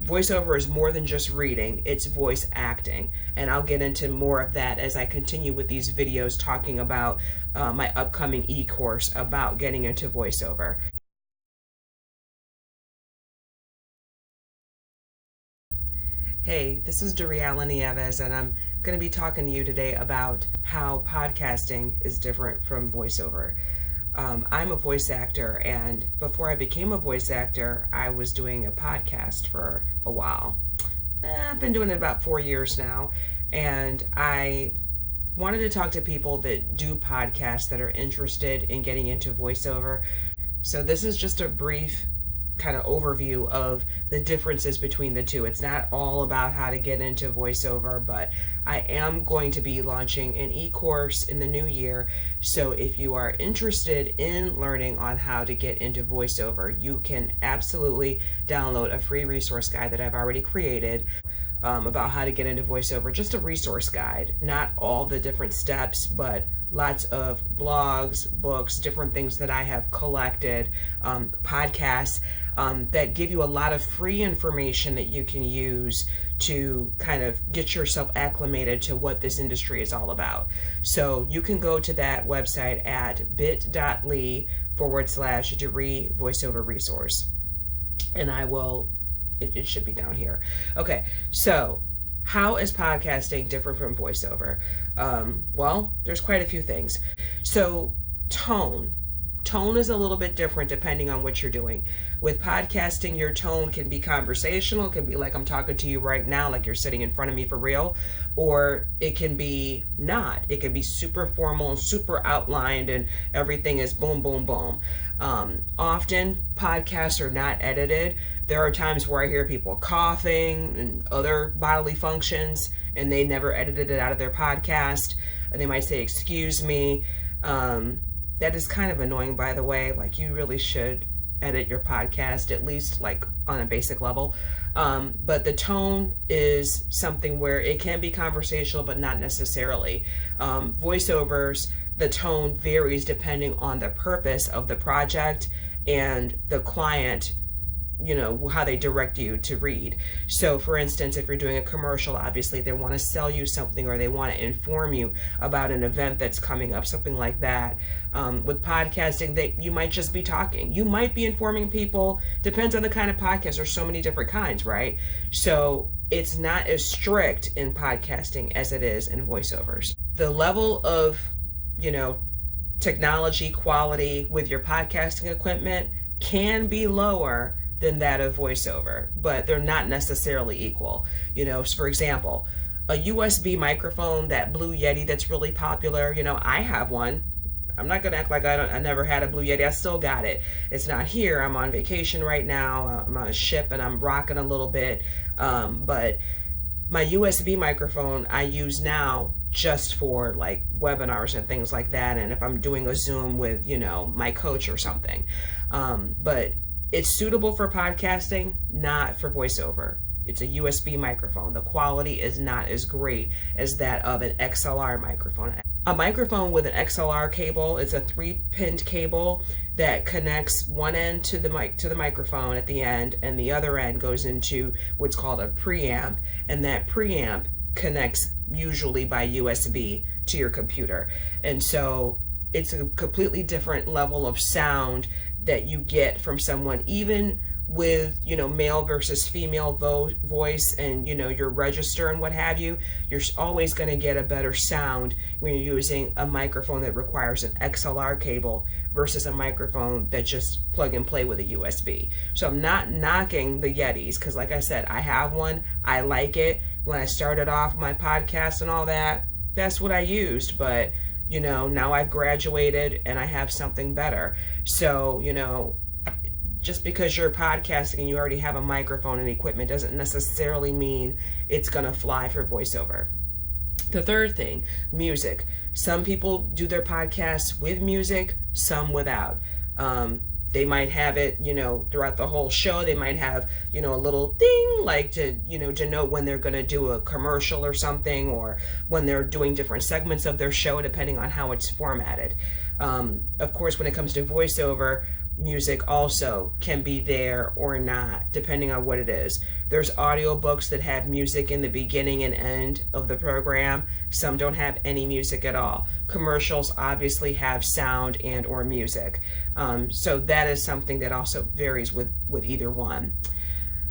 voiceover is more than just reading, it's voice acting. And I'll get into more of that as I continue with these videos talking about my upcoming e-course about getting into voiceover. Hey, this is Doriala Nieves, and I'm going to be talking to you today about how podcasting is different from voiceover. I'm a voice actor, and before I became a voice actor, I was doing a podcast for a while. I've been doing it about 4 years now, and I wanted to talk to people that do podcasts that are interested in getting into voiceover. So this is just a brief kind of overview of the differences between the two. It's not all about how to get into voiceover, but I am going to be launching an e-course in the new year. So if you are interested in learning on how to get into voiceover, you can absolutely download a free resource guide that I've already created about how to get into voiceover. Just a resource guide, not all the different steps, but lots of blogs, books, different things that I have collected, podcasts that give you a lot of free information that you can use to kind of get yourself acclimated to what this industry is all about. So you can go to that website at bit.ly/Doree voiceover resource. And it should be down here. Okay, so how is podcasting different from voiceover? Well, there's quite a few things. So tone is a little bit different depending on what you're doing. With podcasting, your tone can be conversational, it can be like I'm talking to you right now, like you're sitting in front of me for real, or it can be not. It can be super formal, super outlined, and everything is boom, boom, boom. Often podcasts are not edited. There are times where I hear people coughing and other bodily functions, and they never edited it out of their podcast. And they might say, "Excuse me." That is kind of annoying, by the way. Like, you really should edit your podcast, at least like on a basic level. But the tone is something where it can be conversational, but not necessarily. Voiceovers, the tone varies depending on the purpose of the project and the client, how they direct you to read. So for instance, if you're doing a commercial, obviously they want to sell you something, or they want to inform you about an event that's coming up, something like that. With podcasting, you might just be talking. You might be informing people. Depends on the kind of podcast. There's so many different kinds, right? So it's not as strict in podcasting as it is in voiceovers. The level of, technology quality with your podcasting equipment can be lower than that of voiceover, but they're not necessarily equal. For example, a USB microphone, that Blue Yeti that's really popular, I have one. I'm not gonna act like I never had a Blue Yeti. I still got it. It's not here. I'm on vacation right now. I'm on a ship and I'm rocking a little bit. But my USB microphone I use now just for like webinars and things like that. And if I'm doing a Zoom with, my coach or something. But it's suitable for podcasting, not for voiceover. It's a USB microphone. The quality is not as great as that of an XLR microphone. A microphone with an XLR cable, it's a 3-pinned cable that connects one end to the microphone at the end, and the other end goes into what's called a preamp, and that preamp connects usually by USB to your computer. And so it's a completely different level of sound that you get from someone, even with, male versus female voice and, your register and what have you. You're always going to get a better sound when you're using a microphone that requires an XLR cable versus a microphone that just plug and play with a USB. So I'm not knocking the Yetis, because like I said, I have one. I like it. When I started off my podcast and all that, that's what I used. But now I've graduated and I have something better. So, just because you're podcasting and you already have a microphone and equipment doesn't necessarily mean it's going to fly for voiceover. The third thing, music. Some people do their podcasts with music, some without. They might have it, throughout the whole show. They might have, a little ding, like to note when they're going to do a commercial or something, or when they're doing different segments of their show, depending on how it's formatted. Of course, when it comes to voiceover, music also can be there or not, depending on what it is. There's audiobooks that have music in the beginning and end of the program. Some don't have any music at all. Commercials obviously have sound and or music. So that is something that also varies with either one.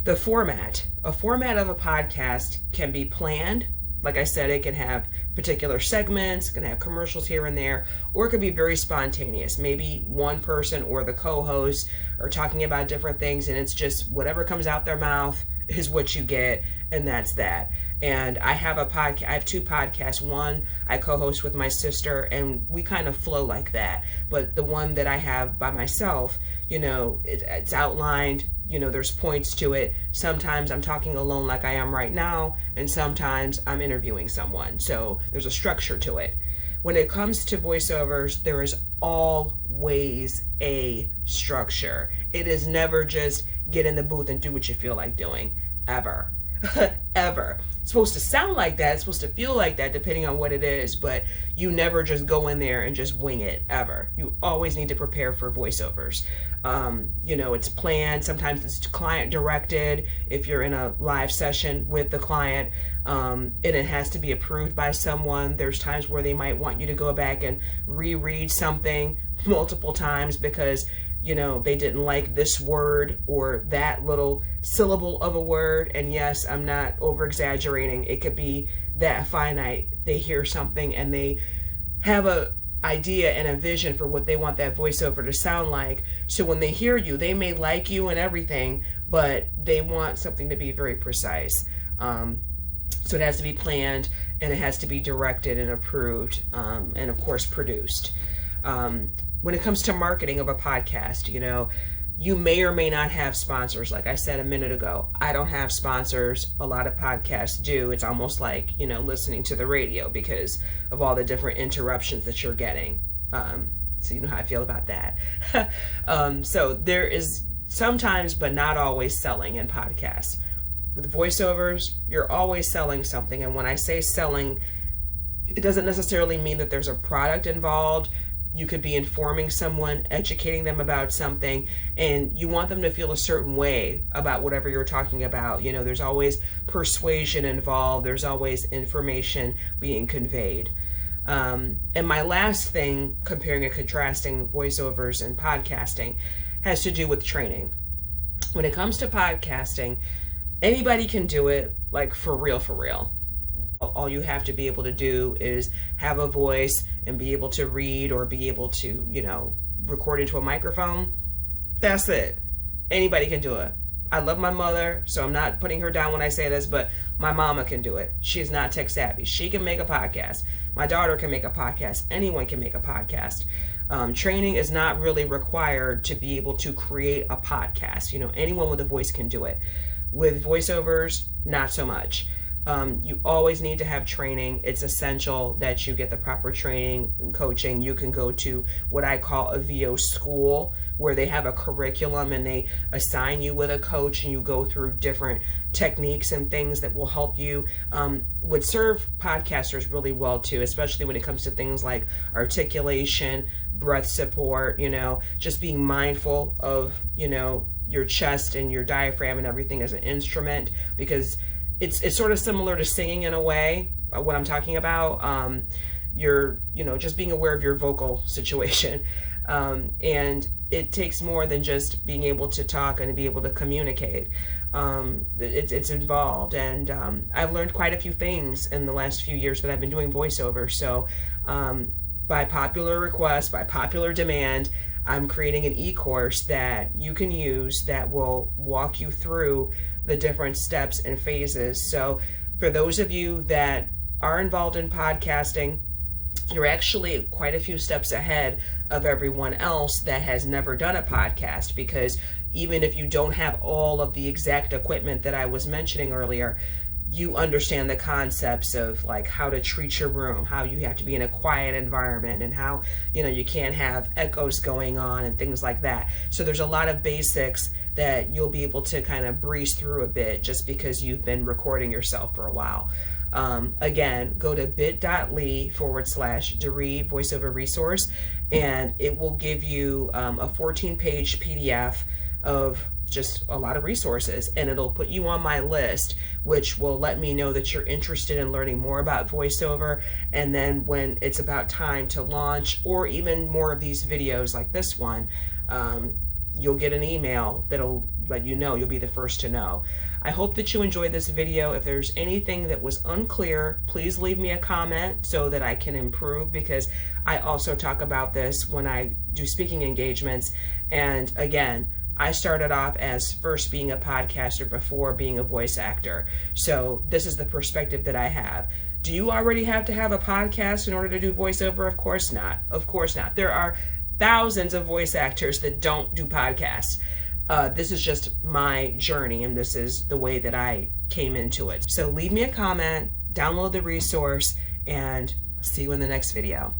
The format. A format of a podcast can be planned. Like I said, it can have particular segments, can have commercials here and there, or it could be very spontaneous. Maybe one person or the co-host are talking about different things, and it's just whatever comes out their mouth is what you get, and that's that. And I have a podcast. I have two podcasts. One I co-host with my sister, and we kind of flow like that. But the one that I have by myself, it's outlined. There's points to it. Sometimes I'm talking alone like I am right now, and sometimes I'm interviewing someone. So there's a structure to it. When it comes to voiceovers, there is always a structure. It is never just get in the booth and do what you feel like doing, ever. Ever. It's supposed to sound like that, it's supposed to feel like that depending on what it is, but you never just go in there and just wing it, ever. You always need to prepare for voiceovers. It's planned, sometimes it's client directed if you're in a live session with the client, and it has to be approved by someone. There's times where they might want you to go back and reread something multiple times because they didn't like this word or that little syllable of a word. And yes, I'm not over exaggerating. It could be that finite. They hear something and they have a idea and a vision for what they want that voiceover to sound like. So when they hear you, they may like you and everything, but they want something to be very precise. So it has to be planned, and it has to be directed and approved, and of course produced. When it comes to marketing of a podcast, you may or may not have sponsors. Like I said a minute ago, I don't have sponsors. A lot of podcasts do. It's almost like, listening to the radio because of all the different interruptions that you're getting. So you know how I feel about that. So there is sometimes, but not always, selling in podcasts. With voiceovers, you're always selling something. And when I say selling, it doesn't necessarily mean that there's a product involved. You could be informing someone, educating them about something, and you want them to feel a certain way about whatever you're talking about. There's always persuasion involved. There's always information being conveyed. And my last thing, comparing and contrasting voiceovers and podcasting, has to do with training. When it comes to podcasting, anybody can do it, like for real. All you have to be able to do is have a voice and be able to read or be able to, record into a microphone. That's it. Anybody can do it. I love my mother, so I'm not putting her down when I say this, but my mama can do it. She's not tech savvy. She can make a podcast. My daughter can make a podcast. Anyone can make a podcast. Training is not really required to be able to create a podcast. Anyone with a voice can do it. With voiceovers, not so much. You always need to have training. It's essential that you get the proper training and coaching. You can go to what I call a VO school, where they have a curriculum and they assign you with a coach and you go through different techniques and things that will help you. Would serve podcasters really well too, especially when it comes to things like articulation, breath support, just being mindful of, your chest and your diaphragm and everything as an instrument, because it's sort of similar to singing in a way, what I'm talking about. You're, just being aware of your vocal situation. And it takes more than just being able to talk and to be able to communicate. It's involved. And I've learned quite a few things in the last few years that I've been doing voiceover. So by popular request, by popular demand, I'm creating an e-course that you can use that will walk you through the different steps and phases. So for those of you that are involved in podcasting, you're actually quite a few steps ahead of everyone else that has never done a podcast, because even if you don't have all of the exact equipment that I was mentioning earlier, you understand the concepts of like how to treat your room, how you have to be in a quiet environment, and how, you can't have echoes going on and things like that. So there's a lot of basics that you'll be able to kind of breeze through a bit just because you've been recording yourself for a while. Again, go to bit.ly/Doree voiceover resource, and it will give you a 14-page PDF of just a lot of resources, and it'll put you on my list, which will let me know that you're interested in learning more about voiceover. And then when it's about time to launch, or even more of these videos like this one, you'll get an email that'll let you know. You'll be the first to know. I hope that you enjoyed this video. If there's anything that was unclear, please leave me a comment so that I can improve, because I also talk about this when I do speaking engagements. And again, I started off as first being a podcaster before being a voice actor. So this is the perspective that I have. Do you already have to have a podcast in order to do voiceover? Of course not. Of course not. There are thousands of voice actors that don't do podcasts. This is just my journey, and this is the way that I came into it. So leave me a comment, download the resource, and see you in the next video.